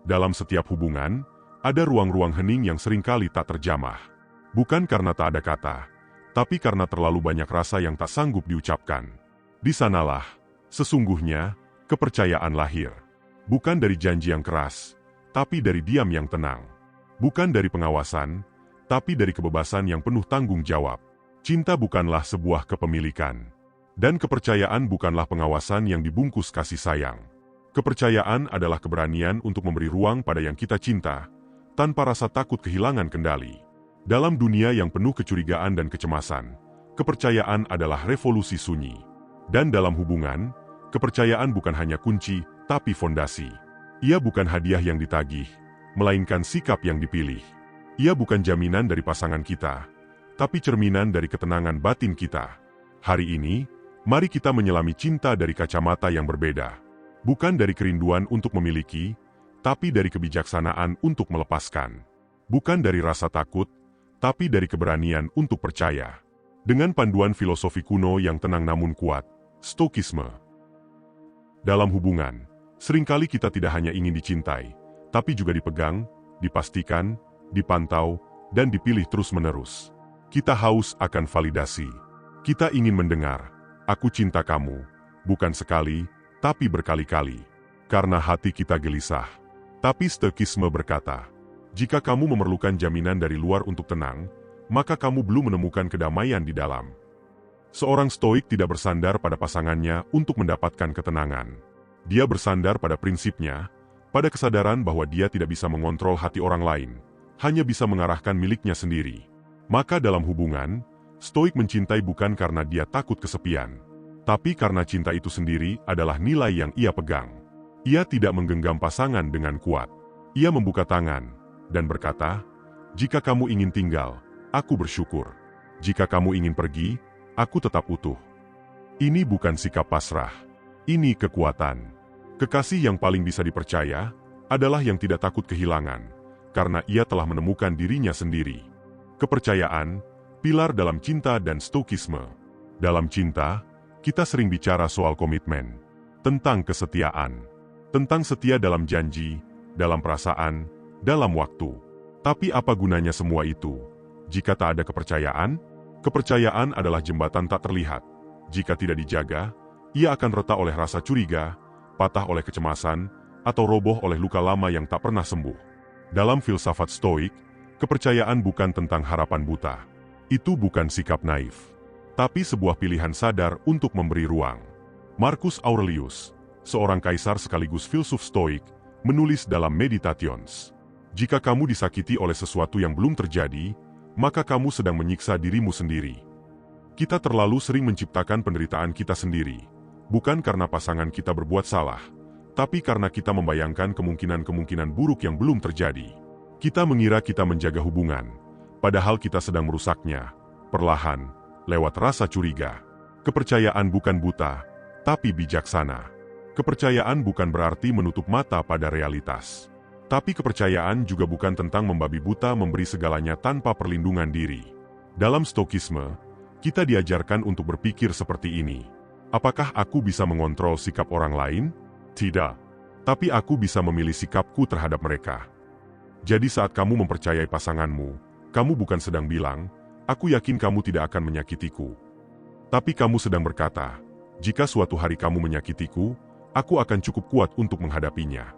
Dalam setiap hubungan, ada ruang-ruang hening yang seringkali tak terjamah. Bukan karena tak ada kata, tapi karena terlalu banyak rasa yang tak sanggup diucapkan. Di sanalah, sesungguhnya, kepercayaan lahir. Bukan dari janji yang keras, tapi dari diam yang tenang. Bukan dari pengawasan, tapi dari kebebasan yang penuh tanggung jawab. Cinta bukanlah sebuah kepemilikan. Dan kepercayaan bukanlah pengawasan yang dibungkus kasih sayang. Kepercayaan adalah keberanian untuk memberi ruang pada yang kita cinta, tanpa rasa takut kehilangan kendali. Dalam dunia yang penuh kecurigaan dan kecemasan, kepercayaan adalah revolusi sunyi. Dan dalam hubungan, kepercayaan bukan hanya kunci, tapi fondasi. Ia bukan hadiah yang ditagih, melainkan sikap yang dipilih. Ia bukan jaminan dari pasangan kita, tapi cerminan dari ketenangan batin kita. Hari ini, mari kita menyelami cinta dari kacamata yang berbeda. Bukan dari kerinduan untuk memiliki, tapi dari kebijaksanaan untuk melepaskan. Bukan dari rasa takut, tapi dari keberanian untuk percaya. Dengan panduan filosofi kuno yang tenang namun kuat, Stoikisme. Dalam hubungan, seringkali kita tidak hanya ingin dicintai, tapi juga dipegang, dipastikan, dipantau, dan dipilih terus-menerus. Kita haus akan validasi. Kita ingin mendengar, "Aku cinta kamu," bukan sekali, tapi berkali-kali. Karena hati kita gelisah. Tapi Stoikisme berkata, jika kamu memerlukan jaminan dari luar untuk tenang, maka kamu belum menemukan kedamaian di dalam. Seorang Stoik tidak bersandar pada pasangannya untuk mendapatkan ketenangan. Dia bersandar pada prinsipnya, pada kesadaran bahwa dia tidak bisa mengontrol hati orang lain, hanya bisa mengarahkan miliknya sendiri. Maka dalam hubungan, Stoik mencintai bukan karena dia takut kesepian, tapi karena cinta itu sendiri adalah nilai yang ia pegang. Ia tidak menggenggam pasangan dengan kuat. Ia membuka tangan dan berkata, "Jika kamu ingin tinggal, aku bersyukur. Jika kamu ingin pergi, aku tetap utuh." Ini bukan sikap pasrah. Ini kekuatan. Kekasih yang paling bisa dipercaya adalah yang tidak takut kehilangan, karena ia telah menemukan dirinya sendiri. Kepercayaan, pilar dalam cinta dan Stoikisme. Dalam cinta, kita sering bicara soal komitmen, tentang kesetiaan, tentang setia dalam janji, dalam perasaan, dalam waktu. Tapi apa gunanya semua itu? Jika tak ada kepercayaan, kepercayaan adalah jembatan tak terlihat. Jika tidak dijaga, ia akan retak oleh rasa curiga, patah oleh kecemasan, atau roboh oleh luka lama yang tak pernah sembuh. Dalam filsafat Stoik, kepercayaan bukan tentang harapan buta. Itu bukan sikap naif, tapi sebuah pilihan sadar untuk memberi ruang. Marcus Aurelius, seorang kaisar sekaligus filsuf Stoik, menulis dalam Meditations, "Jika kamu disakiti oleh sesuatu yang belum terjadi, maka kamu sedang menyiksa dirimu sendiri." Kita terlalu sering menciptakan penderitaan kita sendiri, bukan karena pasangan kita berbuat salah, tapi karena kita membayangkan kemungkinan-kemungkinan buruk yang belum terjadi. Kita mengira kita menjaga hubungan, padahal kita sedang merusaknya, perlahan, lewat rasa curiga. Kepercayaan bukan buta, tapi bijaksana. Kepercayaan bukan berarti menutup mata pada realitas. Tapi kepercayaan juga bukan tentang membabi buta memberi segalanya tanpa perlindungan diri. Dalam Stoikisme, kita diajarkan untuk berpikir seperti ini. Apakah aku bisa mengontrol sikap orang lain? Tidak. Tapi aku bisa memilih sikapku terhadap mereka. Jadi saat kamu mempercayai pasanganmu, kamu bukan sedang bilang, "Aku yakin kamu tidak akan menyakitiku." Tapi kamu sedang berkata, "Jika suatu hari kamu menyakitiku, aku akan cukup kuat untuk menghadapinya."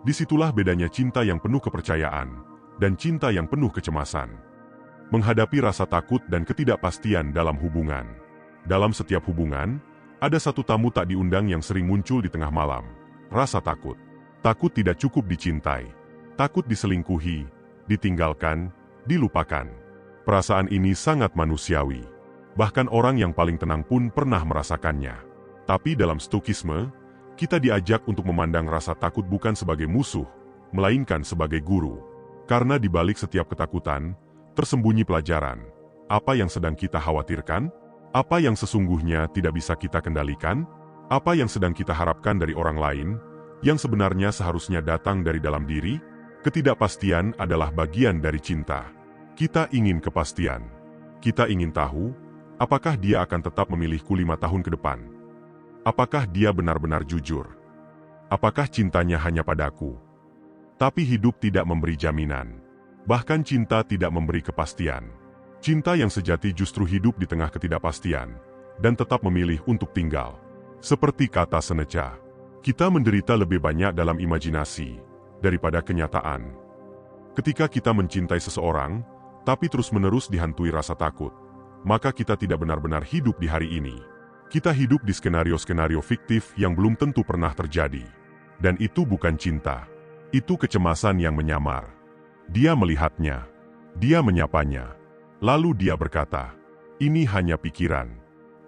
Disitulah bedanya cinta yang penuh kepercayaan dan cinta yang penuh kecemasan. Menghadapi rasa takut dan ketidakpastian dalam hubungan. Dalam setiap hubungan, ada satu tamu tak diundang yang sering muncul di tengah malam. Rasa takut. Takut tidak cukup dicintai. Takut diselingkuhi, ditinggalkan, dilupakan. Perasaan ini sangat manusiawi. Bahkan orang yang paling tenang pun pernah merasakannya. Tapi dalam Stoikisme, kita diajak untuk memandang rasa takut bukan sebagai musuh, melainkan sebagai guru. Karena di balik setiap ketakutan, tersembunyi pelajaran. Apa yang sedang kita khawatirkan? Apa yang sesungguhnya tidak bisa kita kendalikan? Apa yang sedang kita harapkan dari orang lain, yang sebenarnya seharusnya datang dari dalam diri? Ketidakpastian adalah bagian dari cinta. Kita ingin kepastian. Kita ingin tahu, apakah dia akan tetap memilihku 5 tahun ke depan? Apakah dia benar-benar jujur? Apakah cintanya hanya padaku? Tapi hidup tidak memberi jaminan. Bahkan cinta tidak memberi kepastian. Cinta yang sejati justru hidup di tengah ketidakpastian dan tetap memilih untuk tinggal. Seperti kata Seneca, kita menderita lebih banyak dalam imajinasi daripada kenyataan. Ketika kita mencintai seseorang, tapi terus-menerus dihantui rasa takut, maka kita tidak benar-benar hidup di hari ini. Kita hidup di skenario-skenario fiktif yang belum tentu pernah terjadi. Dan itu bukan cinta. Itu kecemasan yang menyamar. Dia melihatnya. Dia menyapanya. Lalu dia berkata, ini hanya pikiran,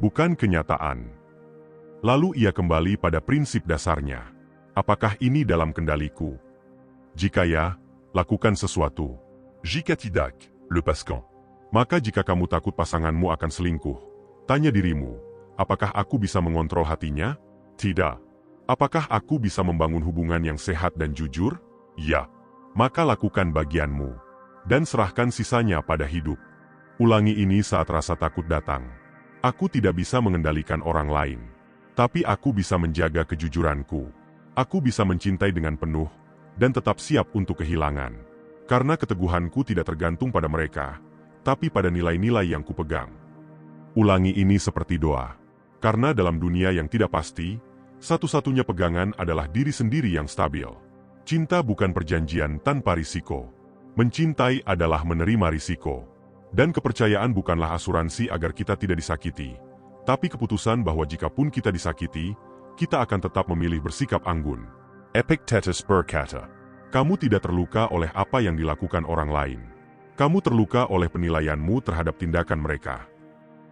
bukan kenyataan. Lalu ia kembali pada prinsip dasarnya. Apakah ini dalam kendaliku? Jika ya, lakukan sesuatu. Jika tidak, lepaskan. Maka jika kamu takut pasanganmu akan selingkuh, tanya dirimu, apakah aku bisa mengontrol hatinya? Tidak. Apakah aku bisa membangun hubungan yang sehat dan jujur? Ya. Maka lakukan bagianmu. Dan serahkan sisanya pada hidup. Ulangi ini saat rasa takut datang. Aku tidak bisa mengendalikan orang lain. Tapi aku bisa menjaga kejujuranku. Aku bisa mencintai dengan penuh, dan tetap siap untuk kehilangan. Karena keteguhanku tidak tergantung pada mereka, tapi pada nilai-nilai yang kupegang. Ulangi ini seperti doa. Karena dalam dunia yang tidak pasti, satu-satunya pegangan adalah diri sendiri yang stabil. Cinta bukan perjanjian tanpa risiko. Mencintai adalah menerima risiko. Dan kepercayaan bukanlah asuransi agar kita tidak disakiti, tapi keputusan bahwa jikapun kita disakiti, kita akan tetap memilih bersikap anggun. Epictetus berkata, kamu tidak terluka oleh apa yang dilakukan orang lain. Kamu terluka oleh penilaianmu terhadap tindakan mereka.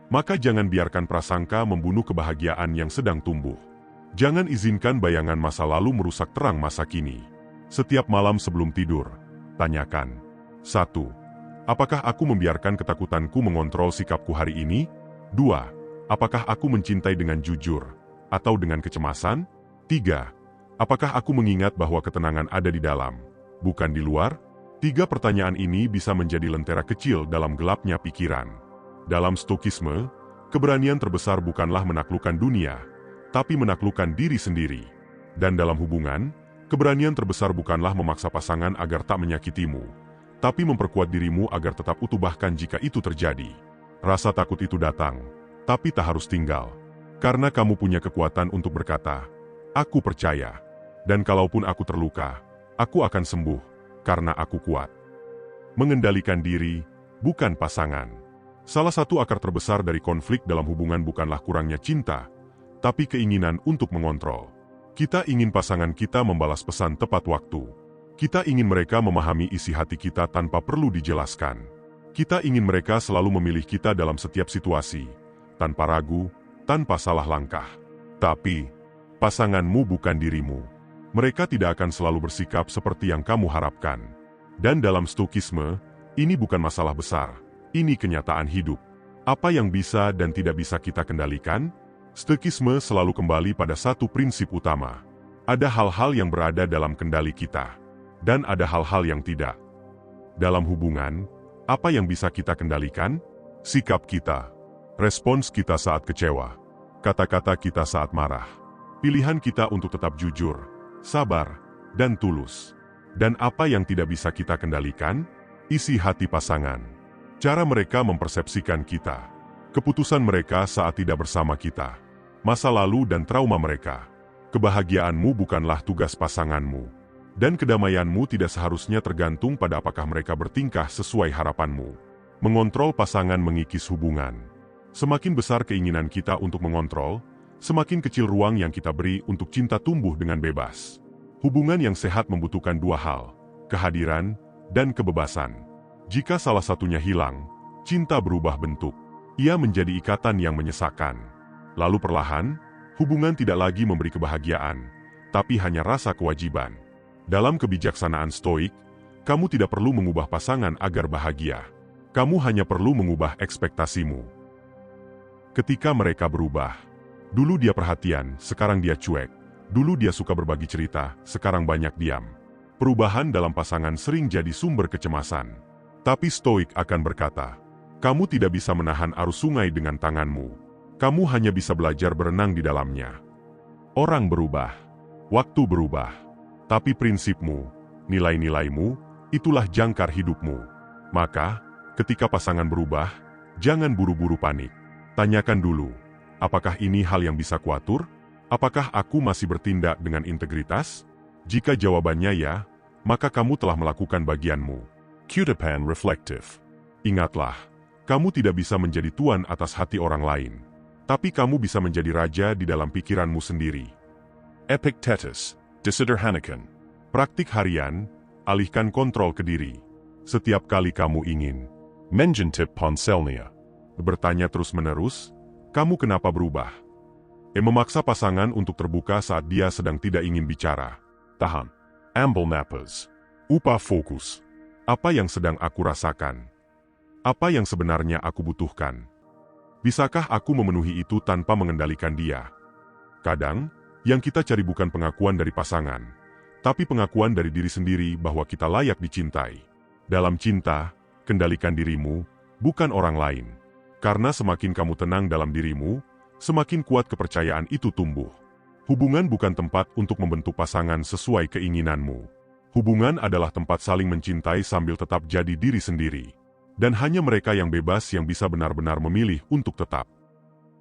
Maka jangan biarkan prasangka membunuh kebahagiaan yang sedang tumbuh. Jangan izinkan bayangan masa lalu merusak terang masa kini. Setiap malam sebelum tidur, tanyakan. 1. Apakah aku membiarkan ketakutanku mengontrol sikapku hari ini? 2. Apakah aku mencintai dengan jujur atau dengan kecemasan? 3. Apakah aku mengingat bahwa ketenangan ada di dalam, bukan di luar? 3 pertanyaan ini bisa menjadi lentera kecil dalam gelapnya pikiran. Dalam Stoikisme, keberanian terbesar bukanlah menaklukkan dunia, tapi menaklukkan diri sendiri. Dan dalam hubungan, keberanian terbesar bukanlah memaksa pasangan agar tak menyakitimu, tapi memperkuat dirimu agar tetap utuh bahkan jika itu terjadi. Rasa takut itu datang, tapi tak harus tinggal. Karena kamu punya kekuatan untuk berkata, aku percaya. Dan kalaupun aku terluka, aku akan sembuh, karena aku kuat. Mengendalikan diri, bukan pasangan. Salah satu akar terbesar dari konflik dalam hubungan bukanlah kurangnya cinta, tapi keinginan untuk mengontrol. Kita ingin pasangan kita membalas pesan tepat waktu. Kita ingin mereka memahami isi hati kita tanpa perlu dijelaskan. Kita ingin mereka selalu memilih kita dalam setiap situasi, tanpa ragu, tanpa salah langkah. Tapi, pasanganmu bukan dirimu. Mereka tidak akan selalu bersikap seperti yang kamu harapkan. Dan dalam Stoikisme, ini bukan masalah besar. Ini kenyataan hidup. Apa yang bisa dan tidak bisa kita kendalikan? Stoikisme selalu kembali pada satu prinsip utama. Ada hal-hal yang berada dalam kendali kita, dan ada hal-hal yang tidak. Dalam hubungan, apa yang bisa kita kendalikan? Sikap kita, respons kita saat kecewa, kata-kata kita saat marah, pilihan kita untuk tetap jujur, sabar, dan tulus. Dan apa yang tidak bisa kita kendalikan? Isi hati pasangan, cara mereka mempersepsikan kita, keputusan mereka saat tidak bersama kita, masa lalu dan trauma mereka. Kebahagiaanmu bukanlah tugas pasanganmu, dan kedamaianmu tidak seharusnya tergantung pada apakah mereka bertingkah sesuai harapanmu. Mengontrol pasangan mengikis hubungan. Semakin besar keinginan kita untuk mengontrol, semakin kecil ruang yang kita beri untuk cinta tumbuh dengan bebas. Hubungan yang sehat membutuhkan dua hal, kehadiran dan kebebasan. Jika salah satunya hilang, cinta berubah bentuk. Ia menjadi ikatan yang menyesakan. Lalu perlahan, hubungan tidak lagi memberi kebahagiaan, tapi hanya rasa kewajiban. Dalam kebijaksanaan Stoik, kamu tidak perlu mengubah pasangan agar bahagia. Kamu hanya perlu mengubah ekspektasimu. Ketika mereka berubah, dulu dia perhatian, sekarang dia cuek. Dulu dia suka berbagi cerita, sekarang banyak diam. Perubahan dalam pasangan sering jadi sumber kecemasan. Tapi Stoik akan berkata, kamu tidak bisa menahan arus sungai dengan tanganmu. Kamu hanya bisa belajar berenang di dalamnya. Orang berubah, waktu berubah, tapi prinsipmu, Nilai-nilaimu, itulah jangkar hidupmu. Maka, ketika pasangan berubah, jangan buru-buru panik. Tanyakan dulu, apakah ini hal yang bisa kuatur? Apakah aku masih bertindak dengan integritas? Jika jawabannya ya, maka kamu telah melakukan bagianmu. Q-Depan Reflective. Ingatlah, kamu tidak bisa menjadi tuan atas hati orang lain. Tapi kamu bisa menjadi raja di dalam pikiranmu sendiri. Epictetus, disederhanakan. Praktik harian, alihkan kontrol ke diri. Setiap kali kamu ingin menjentip ponselnya, bertanya terus-menerus, kamu kenapa berubah? Memaksa pasangan untuk terbuka saat dia sedang tidak ingin bicara. Tahan. Amble napas. Upah fokus. Apa yang sedang aku rasakan? Apa yang sebenarnya aku butuhkan? Bisakah aku memenuhi itu tanpa mengendalikan dia? Kadang, yang kita cari bukan pengakuan dari pasangan, tapi pengakuan dari diri sendiri bahwa kita layak dicintai. Dalam cinta, kendalikan dirimu, bukan orang lain. Karena semakin kamu tenang dalam dirimu, semakin kuat kepercayaan itu tumbuh. Hubungan bukan tempat untuk membentuk pasangan sesuai keinginanmu. Hubungan adalah tempat saling mencintai sambil tetap jadi diri sendiri. Dan hanya mereka yang bebas yang bisa benar-benar memilih untuk tetap.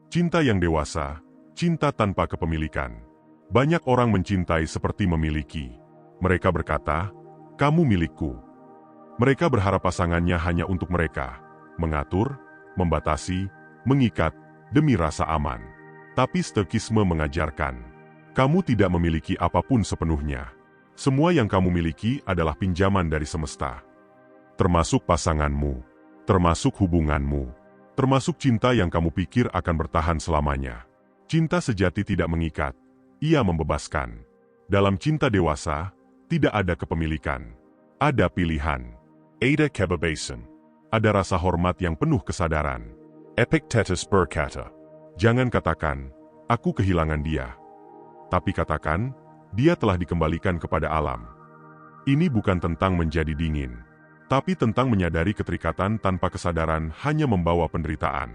Cinta yang dewasa, cinta tanpa kepemilikan. Banyak orang mencintai seperti memiliki. Mereka berkata, kamu milikku. Mereka berharap pasangannya hanya untuk mereka. Mengatur, membatasi, mengikat, demi rasa aman. Tapi Stoikisme mengajarkan, kamu tidak memiliki apapun sepenuhnya. Semua yang kamu miliki adalah pinjaman dari semesta. Termasuk pasanganmu, termasuk hubunganmu, termasuk cinta yang kamu pikir akan bertahan selamanya. Cinta sejati tidak mengikat. Ia membebaskan. Dalam cinta dewasa, tidak ada kepemilikan. Ada pilihan. Ada kebebasan. Ada rasa hormat yang penuh kesadaran. Epictetus berkata, jangan katakan, aku kehilangan dia. Tapi katakan, dia telah dikembalikan kepada alam. Ini bukan tentang menjadi dingin, tapi tentang menyadari keterikatan tanpa kesadaran hanya membawa penderitaan.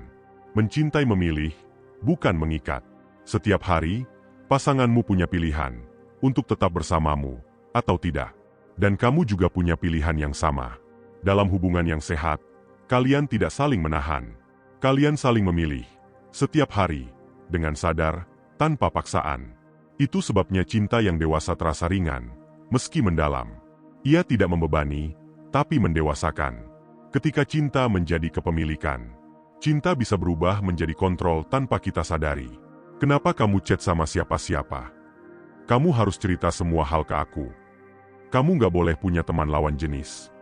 Mencintai memilih, bukan mengikat. Setiap hari, pasanganmu punya pilihan untuk tetap bersamamu atau tidak. Dan kamu juga punya pilihan yang sama. Dalam hubungan yang sehat, kalian tidak saling menahan. Kalian saling memilih setiap hari dengan sadar, tanpa paksaan. Itu sebabnya cinta yang dewasa terasa ringan, meski mendalam. Ia tidak membebani, tapi mendewasakan. Ketika cinta menjadi kepemilikan, cinta bisa berubah menjadi kontrol tanpa kita sadari. Kenapa kamu chat sama siapa-siapa? Kamu harus cerita semua hal ke aku. Kamu nggak boleh punya teman lawan jenis.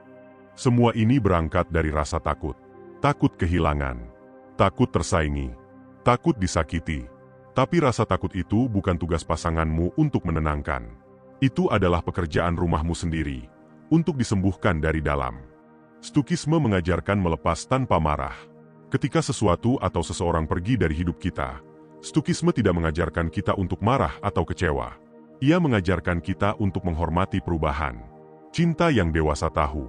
Semua ini berangkat dari rasa takut. Takut kehilangan. Takut tersaingi. Takut disakiti. Tapi rasa takut itu bukan tugas pasanganmu untuk menenangkan. Itu adalah pekerjaan rumahmu sendiri, untuk disembuhkan dari dalam. Stoikisme mengajarkan melepas tanpa marah. Ketika sesuatu atau seseorang pergi dari hidup kita, Stoikisme tidak mengajarkan kita untuk marah atau kecewa. Ia mengajarkan kita untuk menghormati perubahan. Cinta yang dewasa tahu,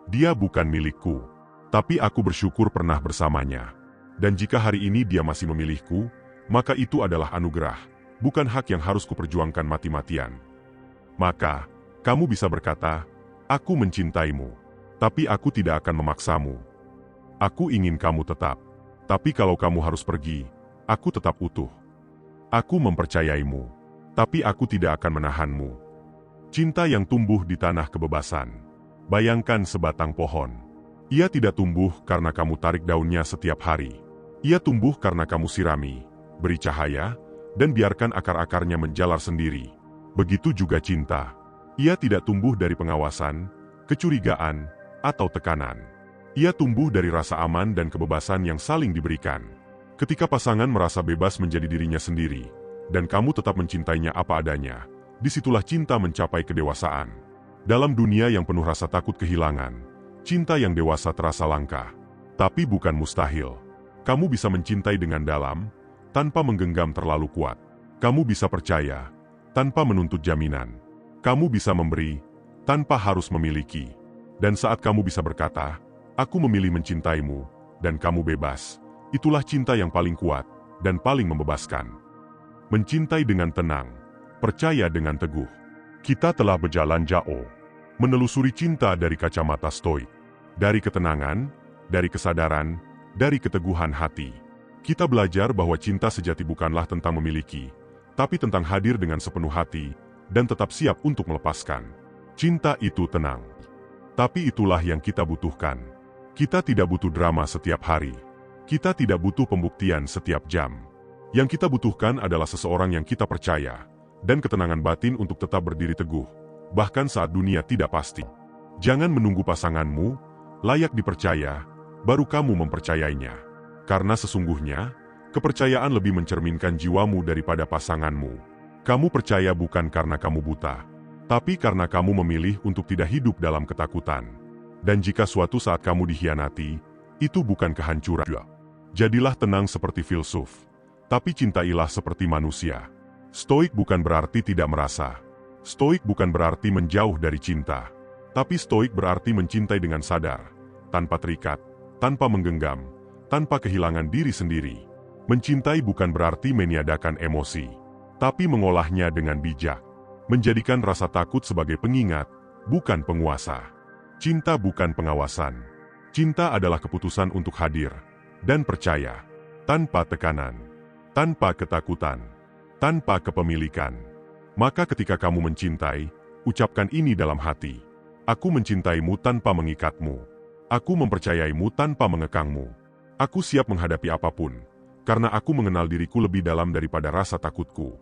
dia bukan milikku, tapi aku bersyukur pernah bersamanya. Dan jika hari ini dia masih memilihku, maka itu adalah anugerah, bukan hak yang harus kuperjuangkan mati-matian. Maka, kamu bisa berkata, aku mencintaimu, tapi aku tidak akan memaksamu. Aku ingin kamu tetap, tapi kalau kamu harus pergi, aku tetap utuh. Aku mempercayaimu, tapi aku tidak akan menahanmu. Cinta yang tumbuh di tanah kebebasan. Bayangkan sebatang pohon. Ia tidak tumbuh karena kamu tarik daunnya setiap hari. Ia tumbuh karena kamu sirami, beri cahaya, dan biarkan akar-akarnya menjalar sendiri. Begitu juga cinta. Ia tidak tumbuh dari pengawasan, kecurigaan, atau tekanan. Ia tumbuh dari rasa aman dan kebebasan yang saling diberikan. Ketika pasangan merasa bebas menjadi dirinya sendiri, dan kamu tetap mencintainya apa adanya, disitulah cinta mencapai kedewasaan. Dalam dunia yang penuh rasa takut kehilangan, cinta yang dewasa terasa langka. Tapi bukan mustahil. Kamu bisa mencintai dengan dalam, tanpa menggenggam terlalu kuat. Kamu bisa percaya, tanpa menuntut jaminan. Kamu bisa memberi, tanpa harus memiliki. Dan saat kamu bisa berkata, aku memilih mencintaimu, dan kamu bebas, itulah cinta yang paling kuat, dan paling membebaskan. Mencintai dengan tenang, percaya dengan teguh. Kita telah berjalan jauh. Menelusuri cinta dari kacamata stoik. Dari ketenangan, dari kesadaran, dari keteguhan hati. Kita belajar bahwa cinta sejati bukanlah tentang memiliki, tapi tentang hadir dengan sepenuh hati, dan tetap siap untuk melepaskan. Cinta itu tenang. Tapi itulah yang kita butuhkan. Kita tidak butuh drama setiap hari. Kita tidak butuh pembuktian setiap jam. Yang kita butuhkan adalah seseorang yang kita percaya, dan ketenangan batin untuk tetap berdiri teguh, bahkan saat dunia tidak pasti. Jangan menunggu pasanganmu layak dipercaya, baru kamu mempercayainya. Karena sesungguhnya, kepercayaan lebih mencerminkan jiwamu daripada pasanganmu. Kamu percaya bukan karena kamu buta, tapi karena kamu memilih untuk tidak hidup dalam ketakutan. Dan jika suatu saat kamu dikhianati, itu bukan kehancuran. Jadilah tenang seperti filsuf, tapi cintailah seperti manusia. Stoik bukan berarti tidak merasa. Stoik bukan berarti menjauh dari cinta. Tapi stoik berarti mencintai dengan sadar, tanpa terikat, tanpa menggenggam, tanpa kehilangan diri sendiri. Mencintai bukan berarti meniadakan emosi, tapi mengolahnya dengan bijak. Menjadikan rasa takut sebagai pengingat, bukan penguasa. Cinta bukan pengawasan. Cinta adalah keputusan untuk hadir dan percaya, tanpa tekanan, tanpa ketakutan, tanpa kepemilikan. Maka ketika kamu mencintai, ucapkan ini dalam hati. Aku mencintaimu tanpa mengikatmu. Aku mempercayaimu tanpa mengekangmu. Aku siap menghadapi apapun, karena aku mengenal diriku lebih dalam daripada rasa takutku.